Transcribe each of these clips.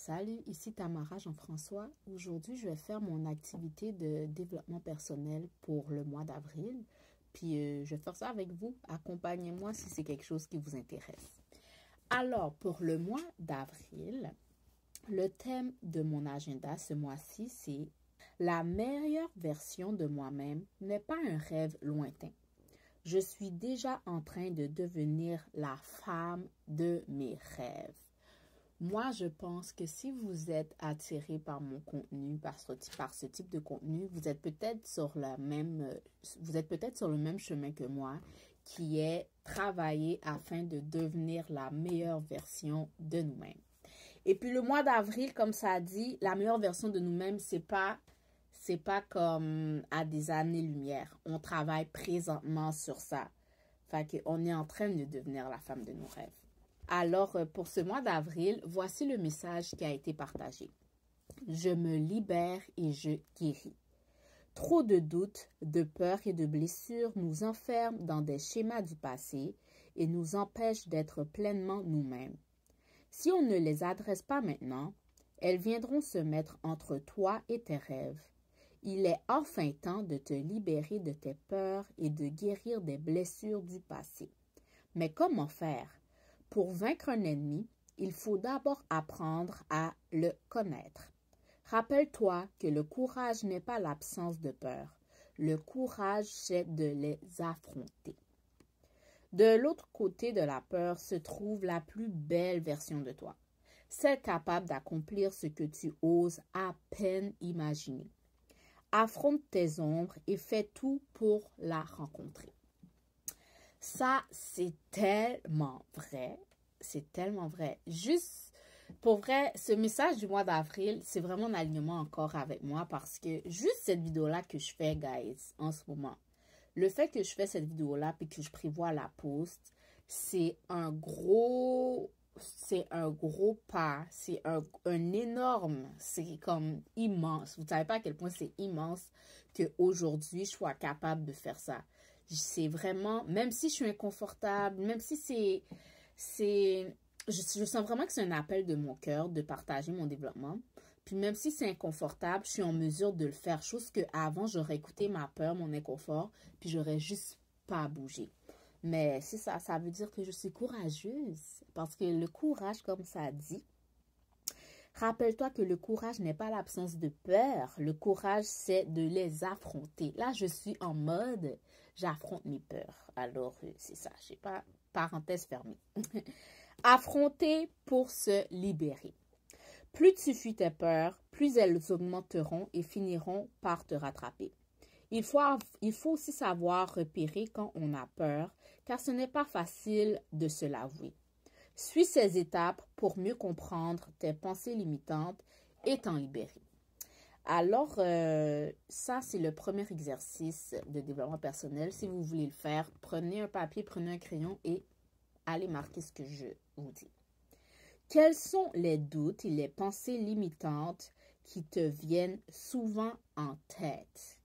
Salut, ici Tamara Jean-François. Aujourd'hui, je vais faire mon activité de développement personnel pour le mois d'avril. Puis, je vais faire ça avec vous. Accompagnez-moi si c'est quelque chose qui vous intéresse. Alors, pour le mois d'avril, le thème de mon agenda ce mois-ci, c'est la meilleure version de moi-même n'est pas un rêve lointain. Je suis déjà en train de devenir la femme de mes rêves. Moi, je pense que si vous êtes attiré par mon contenu, par ce type de contenu, vous êtes peut-être sur le même chemin que moi, qui est travailler afin de devenir la meilleure version de nous-mêmes. Et puis le mois d'avril, comme ça dit, la meilleure version de nous-mêmes, c'est pas comme à des années-lumière. On travaille présentement sur ça. Fait qu'on est en train de devenir la femme de nos rêves. Alors, pour ce mois d'avril, voici le message qui a été partagé. Je me libère et je guéris. Trop de doutes, de peurs et de blessures nous enferment dans des schémas du passé et nous empêchent d'être pleinement nous-mêmes. Si on ne les adresse pas maintenant, elles viendront se mettre entre toi et tes rêves. Il est enfin temps de te libérer de tes peurs et de guérir des blessures du passé. Mais comment faire? Pour vaincre un ennemi, il faut d'abord apprendre à le connaître. Rappelle-toi que le courage n'est pas l'absence de peur. Le courage, c'est de les affronter. De l'autre côté de la peur se trouve la plus belle version de toi, celle capable d'accomplir ce que tu oses à peine imaginer. Affronte tes ombres et fais tout pour la rencontrer. Ça, c'est tellement vrai. C'est tellement vrai. Juste, pour vrai, ce message du mois d'avril, c'est vraiment en alignement encore avec moi parce que juste cette vidéo-là que je fais, guys, en ce moment, le fait que je fais cette vidéo-là puis que je prévois la post, c'est un gros pas, c'est un énorme, c'est comme immense. Vous ne savez pas à quel point c'est immense qu'aujourd'hui, je sois capable de faire ça. C'est vraiment, même si je suis inconfortable, même si je sens vraiment que c'est un appel de mon cœur de partager mon développement. Puis même si c'est inconfortable, je suis en mesure de le faire. Chose que avant j'aurais écouté ma peur, mon inconfort, puis j'aurais juste pas bougé. Mais c'est ça, ça veut dire que je suis courageuse. Parce que le courage, comme ça dit, rappelle-toi que le courage n'est pas l'absence de peur. Le courage, c'est de les affronter. Là, je suis en mode, j'affronte mes peurs. Alors, c'est ça, je sais pas, parenthèse fermée. Affronter pour se libérer. Plus tu fuis tes peurs, plus elles augmenteront et finiront par te rattraper. Il faut aussi savoir repérer quand on a peur, car ce n'est pas facile de se l'avouer. Suis ces étapes pour mieux comprendre tes pensées limitantes et t'en libérer. Alors, ça, c'est le premier exercice de développement personnel. Si vous voulez le faire, prenez un papier, prenez un crayon et allez marquer ce que je vous dis. Quels sont les doutes et les pensées limitantes qui te viennent souvent en tête?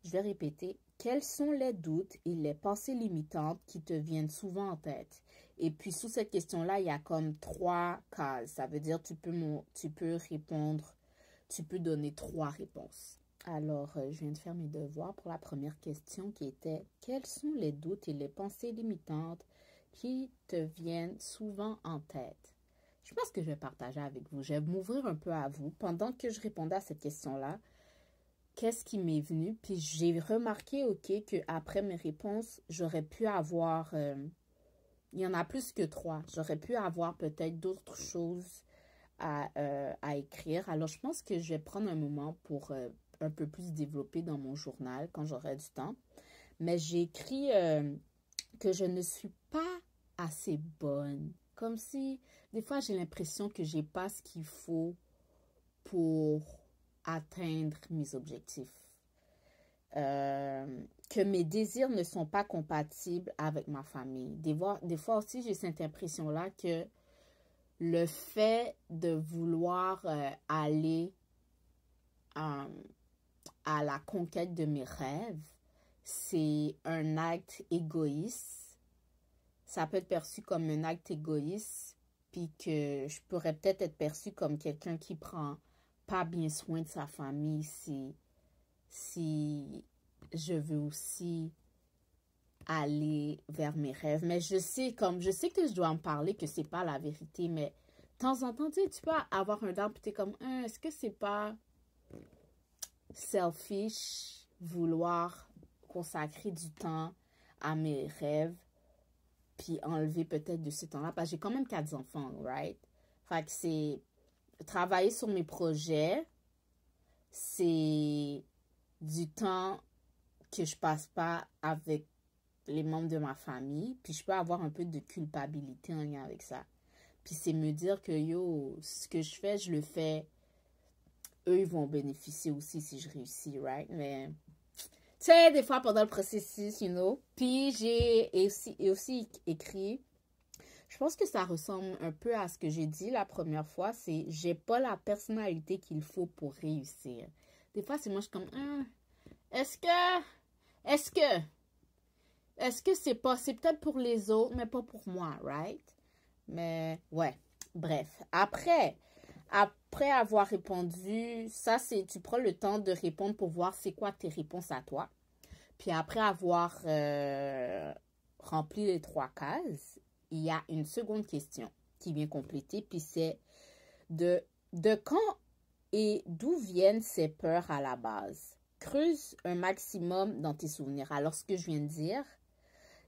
Je vais répéter. Quels sont les doutes et les pensées limitantes qui te viennent souvent en tête? Et puis, sous cette question-là, il y a comme 3 cases. Ça veut dire tu peux répondre, tu peux donner 3 réponses. Alors, je viens de faire mes devoirs pour la première question qui était « Quels sont les doutes et les pensées limitantes qui te viennent souvent en tête? » Je pense que je vais partager avec vous. Je vais m'ouvrir un peu à vous. Pendant que je répondais à cette question-là, qu'est-ce qui m'est venu? Puis j'ai remarqué, qu'après mes réponses, j'aurais pu avoir... il y en a plus que 3. J'aurais pu avoir peut-être d'autres choses à écrire. Alors, je pense que je vais prendre un moment pour un peu plus développer dans mon journal quand j'aurai du temps. Mais j'ai écrit que je ne suis pas assez bonne. Comme si, des fois, j'ai l'impression que j'ai pas ce qu'il faut pour atteindre mes objectifs. Que mes désirs ne sont pas compatibles avec ma famille. Des fois aussi, j'ai cette impression-là que le fait de vouloir aller à la conquête de mes rêves, c'est un acte égoïste. Ça peut être perçu comme un acte égoïste puis que je pourrais peut-être être perçue comme quelqu'un qui prend pas bien soin de sa famille si je veux aussi aller vers mes rêves. Mais je sais que je dois en parler, que c'est pas la vérité, mais de temps en temps, tu peux avoir un doute, puis t'es comme, est-ce que c'est pas selfish vouloir consacrer du temps à mes rêves, puis enlever peut-être de ce temps-là, parce que j'ai quand même 4 enfants, right? Fait que c'est travailler sur mes projets, c'est du temps que je passe pas avec les membres de ma famille, puis je peux avoir un peu de culpabilité en lien avec ça. Puis c'est me dire que, ce que je fais, je le fais, eux, ils vont bénéficier aussi si je réussis, right? Mais, tu sais, des fois, pendant le processus, puis j'ai aussi écrit, je pense que ça ressemble un peu à ce que j'ai dit la première fois, c'est, j'ai pas la personnalité qu'il faut pour réussir. Des fois, c'est moi, je suis comme, est-ce que c'est peut-être pour les autres, mais pas pour moi, right? Mais, ouais, bref. Après avoir répondu, ça, c'est, tu prends le temps de répondre pour voir c'est quoi tes réponses à toi. Puis après avoir rempli les 3 cases, il y a une seconde question qui vient compléter, puis c'est de quand et d'où viennent ces peurs à la base. Creuse un maximum dans tes souvenirs. Alors, ce que je viens de dire,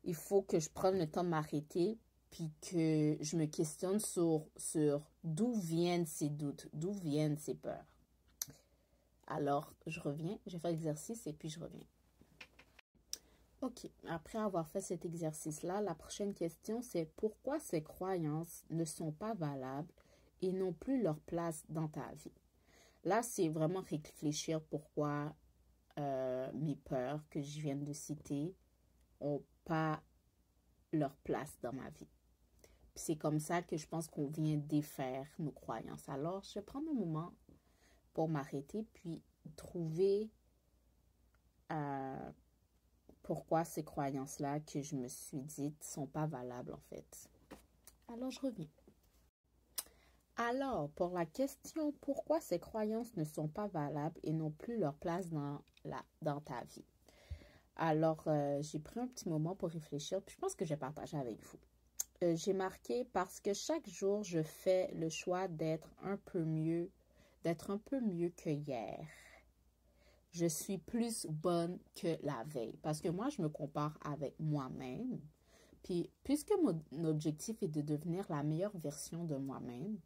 il faut que je prenne le temps de m'arrêter puis que je me questionne sur d'où viennent ces doutes, d'où viennent ces peurs. Alors, je reviens, je fais l'exercice et puis je reviens. Ok, après avoir fait cet exercice-là, la prochaine question, c'est pourquoi ces croyances ne sont pas valables et n'ont plus leur place dans ta vie. Là, c'est vraiment réfléchir pourquoi mes peurs que je viens de citer n'ont pas leur place dans ma vie. C'est comme ça que je pense qu'on vient défaire nos croyances. Alors, je vais prendre un moment pour m'arrêter puis trouver pourquoi ces croyances-là que je me suis dites sont pas valables en fait. Alors, je reviens. Alors, pour la question pourquoi ces croyances ne sont pas valables et n'ont plus leur place dans ta vie. Alors, j'ai pris un petit moment pour réfléchir puis je pense que je vais partager avec vous. J'ai marqué parce que chaque jour, je fais le choix d'être un peu mieux que hier. Je suis plus bonne que la veille. Parce que moi, je me compare avec moi-même. Puis, puisque mon objectif est de devenir la meilleure version de moi-même,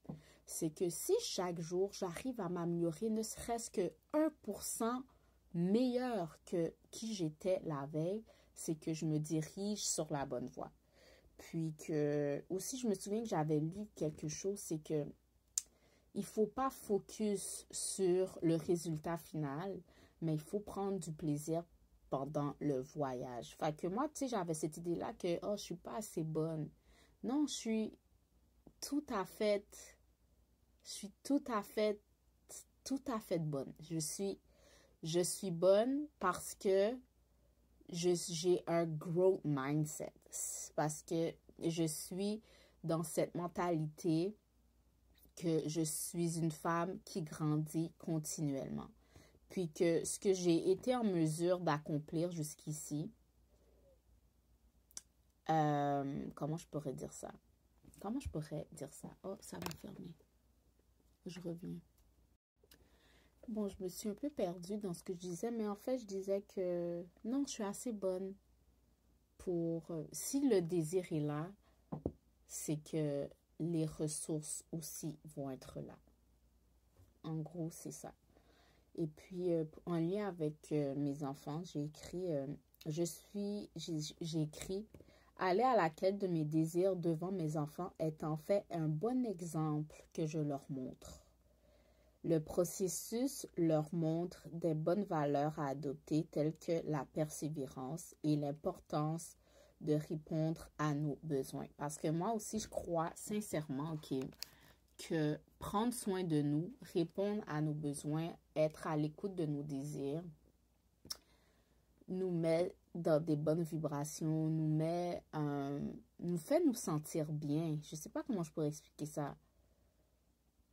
c'est que si chaque jour, j'arrive à m'améliorer, ne serait-ce que 1% meilleur que qui j'étais la veille, c'est que je me dirige sur la bonne voie. Puis que, aussi, je me souviens que j'avais lu quelque chose, c'est que il faut pas focus sur le résultat final, mais il faut prendre du plaisir pendant le voyage. Fait que moi, tu sais, j'avais cette idée-là que, je suis pas assez bonne. Non, je suis tout à fait bonne. Je suis bonne parce que j'ai un growth mindset. Parce que je suis dans cette mentalité que je suis une femme qui grandit continuellement. Puis que ce que j'ai été en mesure d'accomplir jusqu'ici, comment je pourrais dire ça? Oh, ça va fermer. Je reviens. Bon, je me suis un peu perdue dans ce que je disais, mais en fait, je disais que non, je suis assez bonne pour... si le désir est là, c'est que les ressources aussi vont être là. En gros, c'est ça. Et puis, en lien avec mes enfants, j'ai écrit, j'ai écrit, aller à la quête de mes désirs devant mes enfants est en fait un bon exemple que je leur montre. Le processus leur montre des bonnes valeurs à adopter telles que la persévérance et l'importance de répondre à nos besoins. Parce que moi aussi, je crois sincèrement que prendre soin de nous, répondre à nos besoins, être à l'écoute de nos désirs, nous met dans des bonnes vibrations, nous fait nous sentir bien. Je sais pas comment je pourrais expliquer ça.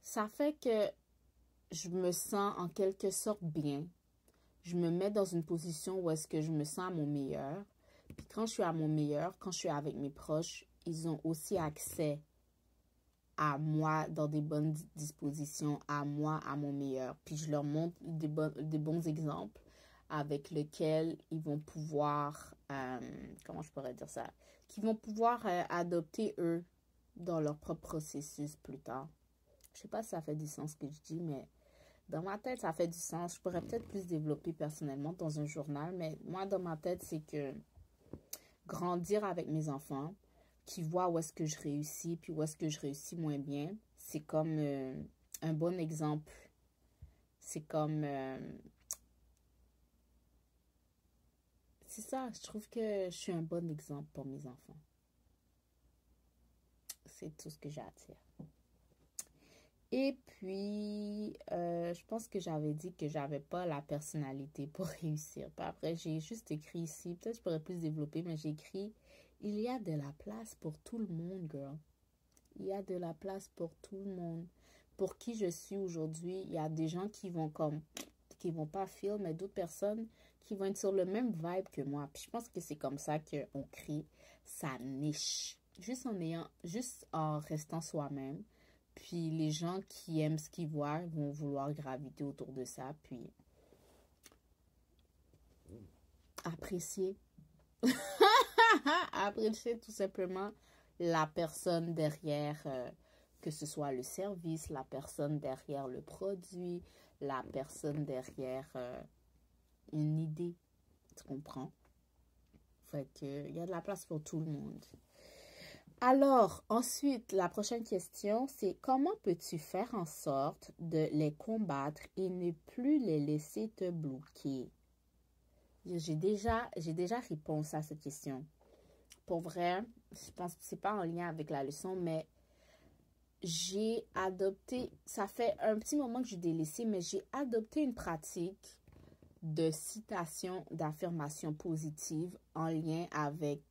Ça fait que je me sens en quelque sorte bien. Je me mets dans une position où est-ce que je me sens à mon meilleur. Puis quand je suis à mon meilleur, quand je suis avec mes proches, ils ont aussi accès à moi dans des bonnes dispositions, à moi, à mon meilleur. Puis je leur montre des bons exemples avec lesquels ils vont pouvoir, comment je pourrais dire ça, qu'ils vont pouvoir adopter eux dans leur propre processus plus tard. Je sais pas si ça fait du sens ce que je dis, mais dans ma tête, ça fait du sens. Je pourrais peut-être plus développer personnellement dans un journal, mais moi, dans ma tête, c'est que grandir avec mes enfants, qui voient où est-ce que je réussis, puis où est-ce que je réussis moins bien, c'est comme un bon exemple. C'est comme... c'est ça, je trouve que je suis un bon exemple pour mes enfants. C'est tout ce que j'ai à dire. Et puis, je pense que j'avais dit que j'avais pas la personnalité pour réussir. Puis après, j'ai juste écrit ici, peut-être que je pourrais plus développer, mais j'ai écrit, il y a de la place pour tout le monde, girl. Il y a de la place pour tout le monde. Pour qui je suis aujourd'hui, il y a des gens qui vont pas feel, mais d'autres personnes qui vont être sur le même vibe que moi. Puis je pense que c'est comme ça qu'on crée sa niche. Juste en restant soi-même. Puis les gens qui aiment ce qu'ils voient vont vouloir graviter autour de ça. Puis apprécier. Apprécier tout simplement la personne derrière, que ce soit le service, la personne derrière le produit, la personne derrière une idée. Tu comprends? Fait que il y a de la place pour tout le monde. Alors, ensuite, la prochaine question, c'est comment peux-tu faire en sorte de les combattre et ne plus les laisser te bloquer? J'ai déjà réponse à cette question. Pour vrai, je pense que c'est pas en lien avec la leçon, mais j'ai adopté, ça fait un petit moment que j'ai délaissé, mais j'ai adopté une pratique de citation, d'affirmation positive en lien avec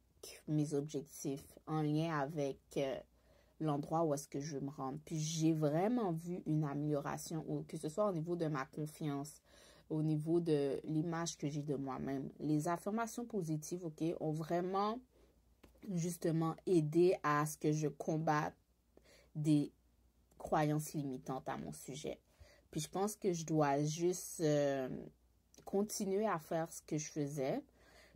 mes objectifs, en lien avec l'endroit où est-ce que je veux me rendre. Puis j'ai vraiment vu une amélioration, que ce soit au niveau de ma confiance, au niveau de l'image que j'ai de moi-même. Les affirmations positives, OK, ont vraiment justement aidé à ce que je combatte des croyances limitantes à mon sujet. Puis je pense que je dois juste continuer à faire ce que je faisais.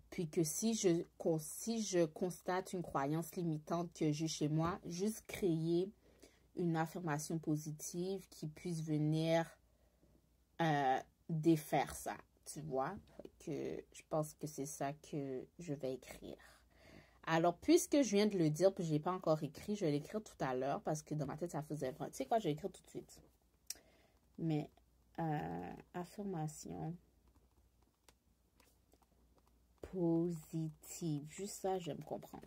Puis que si je constate une croyance limitante que j'ai chez moi, juste créer une affirmation positive qui puisse venir défaire ça, tu vois. Que je pense que c'est ça que je vais écrire. Alors, puisque je viens de le dire, puis je ne l'ai pas encore écrit, je vais l'écrire tout à l'heure parce que dans ma tête, ça faisait vrai. Tu sais quoi, je vais écrire tout de suite. Mais, affirmation positive. Juste ça, je me comprends.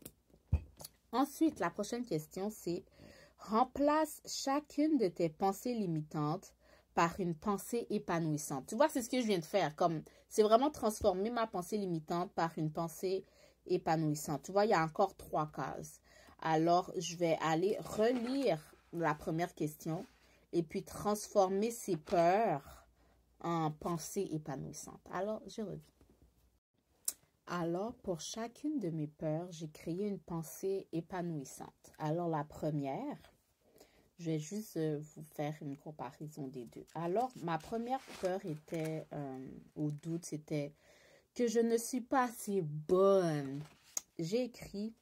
Ensuite, la prochaine question, c'est remplace chacune de tes pensées limitantes par une pensée épanouissante. Tu vois, c'est ce que je viens de faire. Comme, c'est vraiment transformer ma pensée limitante par une pensée épanouissante. Tu vois, il y a encore 3 cases. Alors, je vais aller relire la première question et puis transformer ces peurs en pensée épanouissante. Alors, je reviens. Alors, pour chacune de mes peurs, j'ai créé une pensée épanouissante. Alors, la première, je vais juste vous faire une comparaison des deux. Alors, ma première peur était, au doute, c'était que je ne suis pas assez bonne. J'ai écrit,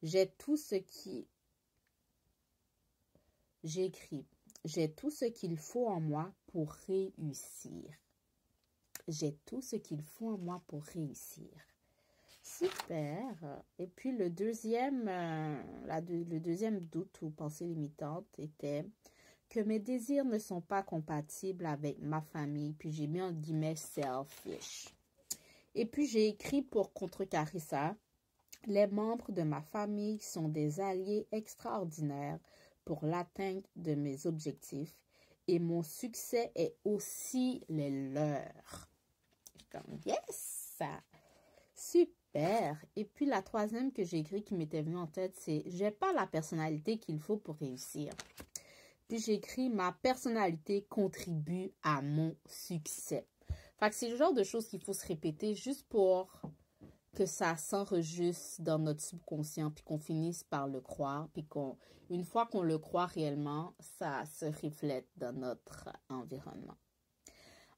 j'ai tout ce qu'il faut en moi pour réussir. J'ai tout ce qu'il faut en moi pour réussir. Super. Et puis le deuxième doute ou pensée limitante était que mes désirs ne sont pas compatibles avec ma famille. Puis j'ai mis en guillemets selfish. Et puis j'ai écrit pour contrecarrer ça, les membres de ma famille sont des alliés extraordinaires pour l'atteinte de mes objectifs et mon succès est aussi les leurs. Comme yes, super. Super. Et puis la troisième que j'ai écrite qui m'était venue en tête, c'est « J'ai pas la personnalité qu'il faut pour réussir ». Puis j'ai écrit « Ma personnalité contribue à mon succès ». Fait que c'est le genre de choses qu'il faut se répéter juste pour que ça s'enregistre dans notre subconscient, puis qu'on finisse par le croire, puis une fois qu'on le croit réellement, ça se reflète dans notre environnement.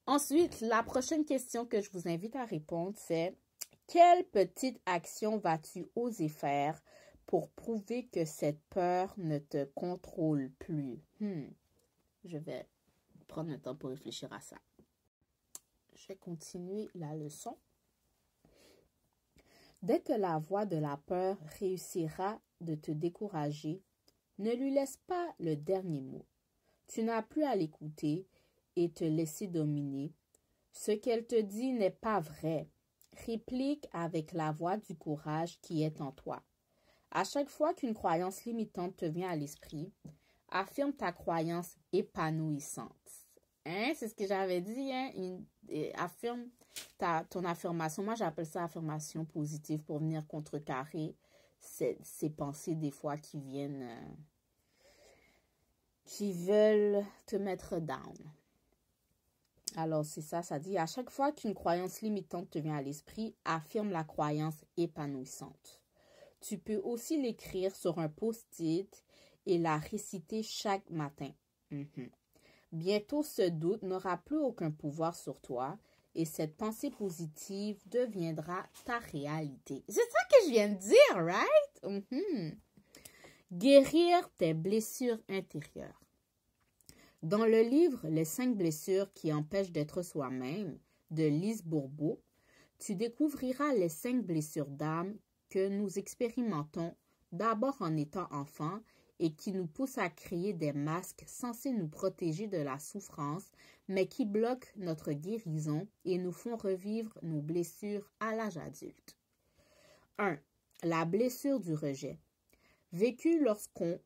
Ensuite, la prochaine question que je vous invite à répondre, c'est « Quelle petite action vas-tu oser faire pour prouver que cette peur ne te contrôle plus? » Je vais prendre le temps pour réfléchir à ça. Je vais continuer la leçon. Dès que la voix de la peur réussira de te décourager, ne lui laisse pas le dernier mot. Tu n'as plus à l'écouter et te laisser dominer. Ce qu'elle te dit n'est pas vrai. Réplique avec la voix du courage qui est en toi. À chaque fois qu'une croyance limitante te vient à l'esprit, affirme ta croyance épanouissante. C'est ce que j'avais dit, affirme ton affirmation. Moi, j'appelle ça affirmation positive pour venir contrecarrer ces pensées des fois qui veulent te mettre down. Alors, c'est ça, ça dit, à chaque fois qu'une croyance limitante te vient à l'esprit, affirme la croyance épanouissante. Tu peux aussi l'écrire sur un post-it et la réciter chaque matin. Bientôt, ce doute n'aura plus aucun pouvoir sur toi et cette pensée positive deviendra ta réalité. C'est ça que je viens de dire, right? Guérir tes blessures intérieures. Dans le livre « Les 5 blessures qui empêchent d'être soi-même » de Lise Bourbeau, tu découvriras les 5 blessures d'âme que nous expérimentons d'abord en étant enfants et qui nous poussent à créer des masques censés nous protéger de la souffrance, mais qui bloquent notre guérison et nous font revivre nos blessures à l'âge adulte. 1. La blessure du rejet. Vécue lorsqu'on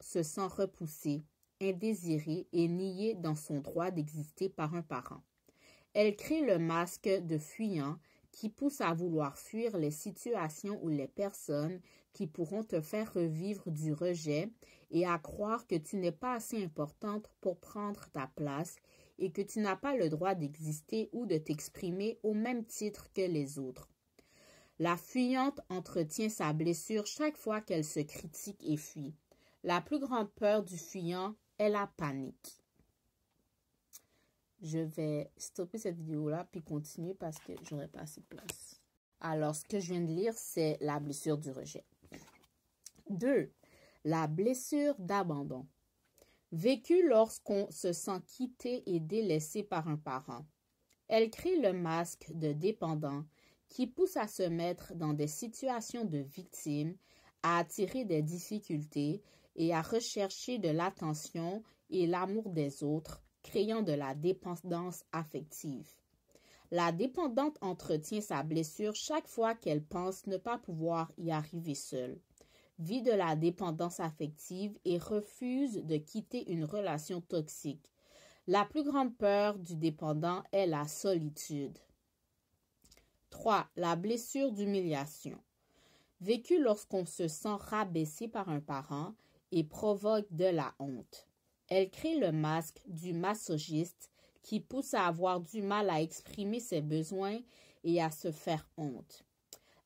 se sent repoussé, indésiré et nié dans son droit d'exister par un parent. Elle crée le masque de fuyant qui pousse à vouloir fuir les situations ou les personnes qui pourront te faire revivre du rejet et à croire que tu n'es pas assez importante pour prendre ta place et que tu n'as pas le droit d'exister ou de t'exprimer au même titre que les autres. La fuyante entretient sa blessure chaque fois qu'elle se critique et fuit. La plus grande peur du fuyant est la panique. Je vais stopper cette vidéo-là puis continuer parce que j'aurai pas assez de place. Alors, ce que je viens de lire, c'est la blessure du rejet. 2. La blessure d'abandon. Vécue lorsqu'on se sent quitté et délaissé par un parent. Elle crée le masque de dépendant qui pousse à se mettre dans des situations de victime, à attirer des difficultés et à rechercher de l'attention et l'amour des autres, créant de la dépendance affective. La dépendante entretient sa blessure chaque fois qu'elle pense ne pas pouvoir y arriver seule, vit de la dépendance affective et refuse de quitter une relation toxique. La plus grande peur du dépendant est la solitude. 3. La blessure d'humiliation. Vécue lorsqu'on se sent rabaissé par un parent et provoque de la honte. Elle crée le masque du masochiste qui pousse à avoir du mal à exprimer ses besoins et à se faire honte.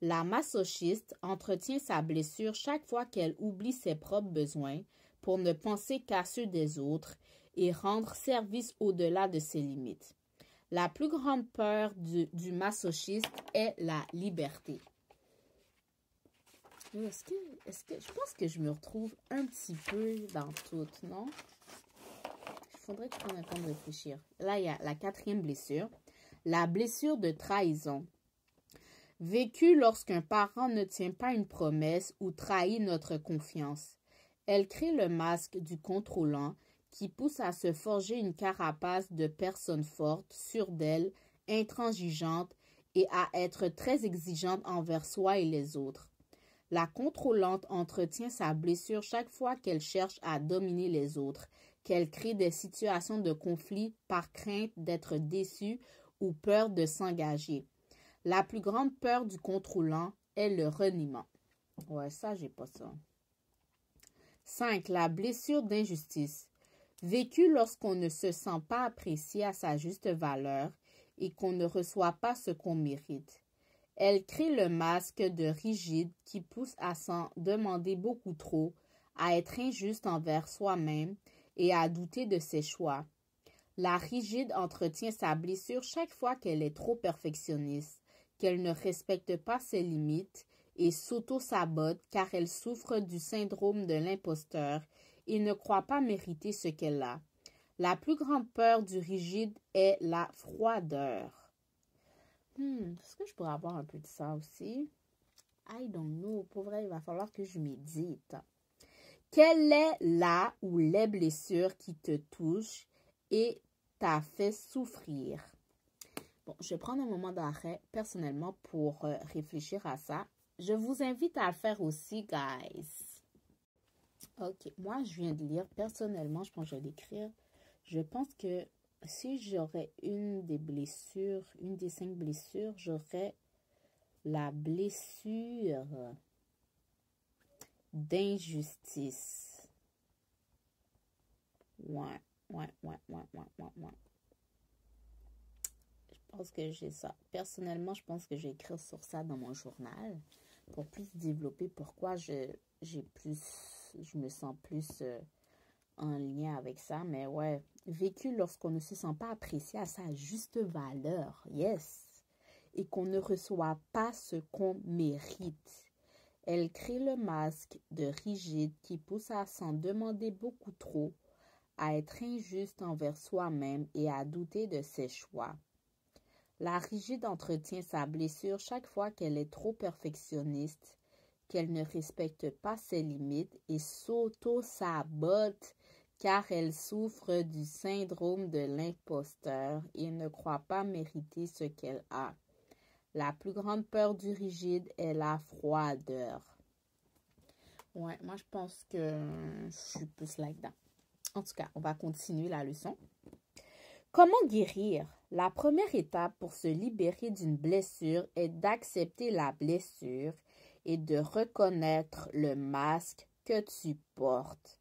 La masochiste entretient sa blessure chaque fois qu'elle oublie ses propres besoins pour ne penser qu'à ceux des autres et rendre service au-delà de ses limites. La plus grande peur du masochiste est la liberté. Est-ce que je pense que je me retrouve un petit peu dans tout, non? Il faudrait que je prenne un temps de réfléchir. Là, il y a la 4e blessure. La blessure de trahison. Vécue lorsqu'un parent ne tient pas une promesse ou trahit notre confiance. Elle crée le masque du contrôlant qui pousse à se forger une carapace de personne forte, sûre d'elle, intransigeante et à être très exigeante envers soi et les autres. La contrôlante entretient sa blessure chaque fois qu'elle cherche à dominer les autres, qu'elle crée des situations de conflit par crainte d'être déçue ou peur de s'engager. La plus grande peur du contrôlant est le reniement. Ouais, ça, j'ai pas ça. 5. La blessure d'injustice. Vécue lorsqu'on ne se sent pas apprécié à sa juste valeur et qu'on ne reçoit pas ce qu'on mérite. Elle crée le masque de rigide qui pousse à s'en demander beaucoup trop, à être injuste envers soi-même et à douter de ses choix. La rigide entretient sa blessure chaque fois qu'elle est trop perfectionniste, qu'elle ne respecte pas ses limites et s'auto-sabote car elle souffre du syndrome de l'imposteur et ne croit pas mériter ce qu'elle a. La plus grande peur du rigide est la froideur. Est-ce que je pourrais avoir un peu de ça aussi? I don't know. Pour vrai, il va falloir que je médite. Quelle est la ou les blessures qui te touchent et t'a fait souffrir? Bon, je vais prendre un moment d'arrêt personnellement pour réfléchir à ça. Je vous invite à le faire aussi, guys. Ok, moi, je viens de lire. Personnellement, je pense que je vais l'écrire. Je pense que si j'aurais une des 5 blessures, j'aurais la blessure d'injustice. Ouais. Je pense que j'ai ça. Personnellement, je pense que je vais écrire sur ça dans mon journal pour plus développer pourquoi je me sens plus en lien avec ça. Mais ouais, vécu lorsqu'on ne se sent pas apprécié à sa juste valeur, yes, et qu'on ne reçoit pas ce qu'on mérite. Elle crée le masque de rigide qui pousse à s'en demander beaucoup trop, à être injuste envers soi-même et à douter de ses choix. La rigide entretient sa blessure chaque fois qu'elle est trop perfectionniste, qu'elle ne respecte pas ses limites et s'auto-sabote car elle souffre du syndrome de l'imposteur et ne croit pas mériter ce qu'elle a. La plus grande peur du rigide est la froideur. Ouais, moi je pense que je suis plus là-dedans. En tout cas, on va continuer la leçon. Comment guérir? La première étape pour se libérer d'une blessure est d'accepter la blessure et de reconnaître le masque que tu portes.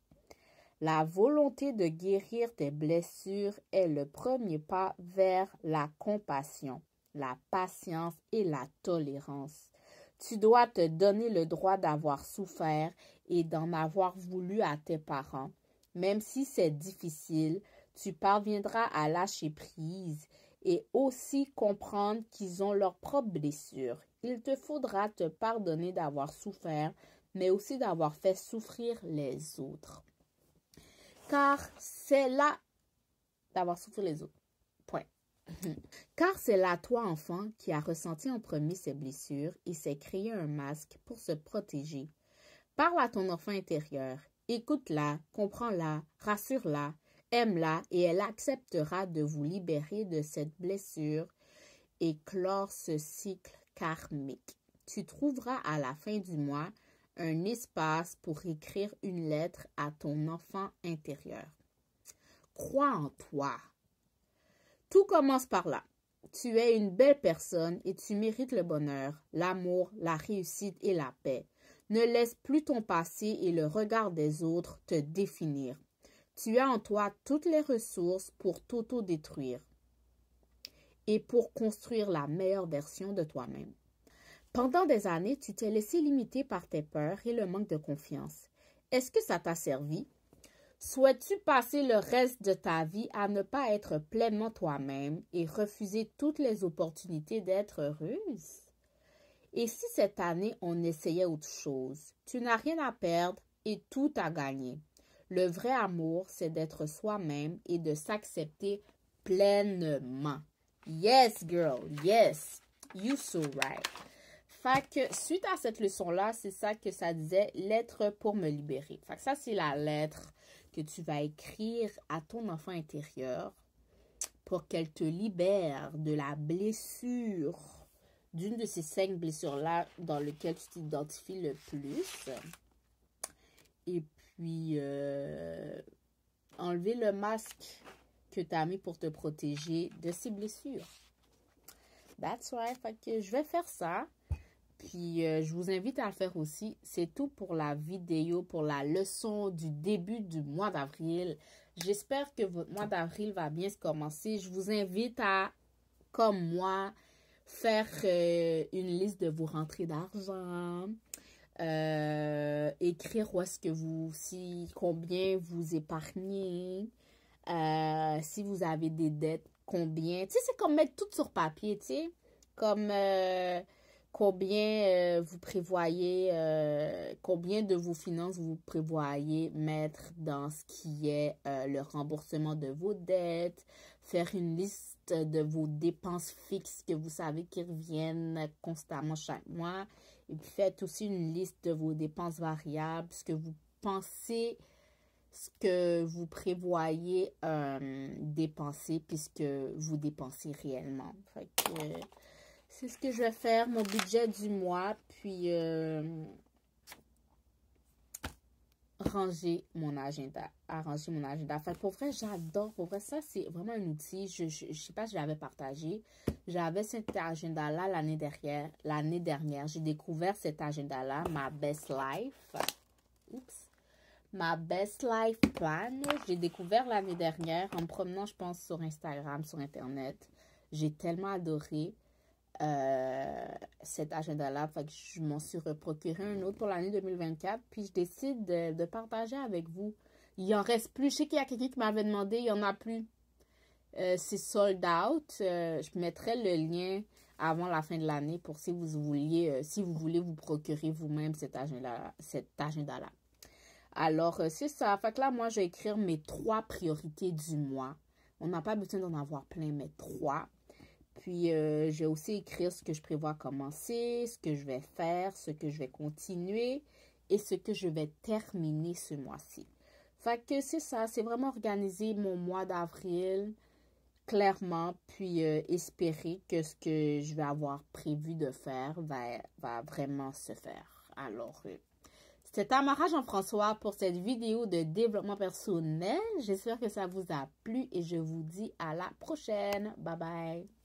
La volonté de guérir tes blessures est le premier pas vers la compassion, la patience et la tolérance. Tu dois te donner le droit d'avoir souffert et d'en avoir voulu à tes parents. Même si c'est difficile, tu parviendras à lâcher prise et aussi comprendre qu'ils ont leurs propres blessures. Il te faudra te pardonner d'avoir souffert, mais aussi d'avoir fait souffrir les autres. Car c'est là d'avoir souffert les autres. Point. Car c'est là, toi, enfant, qui a ressenti en premier ces blessures et s'est créé un masque pour se protéger. Parle à ton enfant intérieur. Écoute-la, comprends-la, rassure-la, aime-la et elle acceptera de vous libérer de cette blessure et clore ce cycle karmique. Tu trouveras à la fin du mois un espace pour écrire une lettre à ton enfant intérieur. Crois en toi. Tout commence par là. Tu es une belle personne et tu mérites le bonheur, l'amour, la réussite et la paix. Ne laisse plus ton passé et le regard des autres te définir. Tu as en toi toutes les ressources pour t'auto-détruire et pour construire la meilleure version de toi-même. Pendant des années, tu t'es laissé limiter par tes peurs et le manque de confiance. Est-ce que ça t'a servi? Souhaites-tu passer le reste de ta vie à ne pas être pleinement toi-même et refuser toutes les opportunités d'être heureuse? Et si cette année, on essayait autre chose? Tu n'as rien à perdre et tout à gagner. Le vrai amour, c'est d'être soi-même et de s'accepter pleinement. Yes, girl, yes, you so right. Fait que suite à cette leçon-là, c'est ça que ça disait, lettre pour me libérer. Fait que ça, c'est la lettre que tu vas écrire à ton enfant intérieur pour qu'elle te libère de la blessure, d'une de ces 5 blessures-là dans lesquelles tu t'identifies le plus. Et puis, enlever le masque que tu as mis pour te protéger de ces blessures. That's right. Fait que je vais faire ça. Puis, je vous invite à le faire aussi. C'est tout pour la vidéo, pour la leçon du début du mois d'avril. J'espère que votre mois d'avril va bien se commencer. Je vous invite à, comme moi, faire une liste de vos rentrées d'argent. Écrire où est-ce que combien vous épargnez. Si vous avez des dettes, combien. Tu sais, c'est comme mettre tout sur papier, tu sais. Comme combien vous prévoyez, combien de vos finances vous prévoyez mettre dans ce qui est le remboursement de vos dettes, faire une liste de vos dépenses fixes que vous savez qui reviennent constamment chaque mois, et puis faites aussi une liste de vos dépenses variables, ce que vous pensez, ce que vous prévoyez dépenser puisque vous dépensez réellement. Fait que c'est ce que je vais faire, mon budget du mois, puis arranger mon agenda. Fait que pour vrai, j'adore. Pour vrai, ça, c'est vraiment un outil. Je sais pas si je l'avais partagé. J'avais cet agenda-là l'année dernière. J'ai découvert cet agenda-là, ma Best Life. Oups. Ma Best Life Plan. J'ai découvert l'année dernière en me promenant, je pense, sur Instagram, sur Internet. J'ai tellement adoré cet agenda-là. Fait que je m'en suis procuré un autre pour l'année 2024. Puis je décide de partager avec vous. Il en reste plus. Je sais qu'il y a quelqu'un qui m'avait demandé. Il n'y en a plus. C'est sold out. Je mettrai le lien avant la fin de l'année pour si vous voulez vous procurer vous-même cet agenda-là. Alors, c'est ça. Fait que là, moi, je vais écrire mes 3 priorités du mois. On n'a pas besoin d'en avoir plein, mais 3. Puis, je vais aussi écrire ce que je prévois commencer, ce que je vais faire, ce que je vais continuer et ce que je vais terminer ce mois-ci. Fait que c'est ça, c'est vraiment organiser mon mois d'avril clairement, puis espérer que ce que je vais avoir prévu de faire va vraiment se faire. Alors, c'était Tamara Jean-François pour cette vidéo de développement personnel. J'espère que ça vous a plu et je vous dis à la prochaine. Bye bye.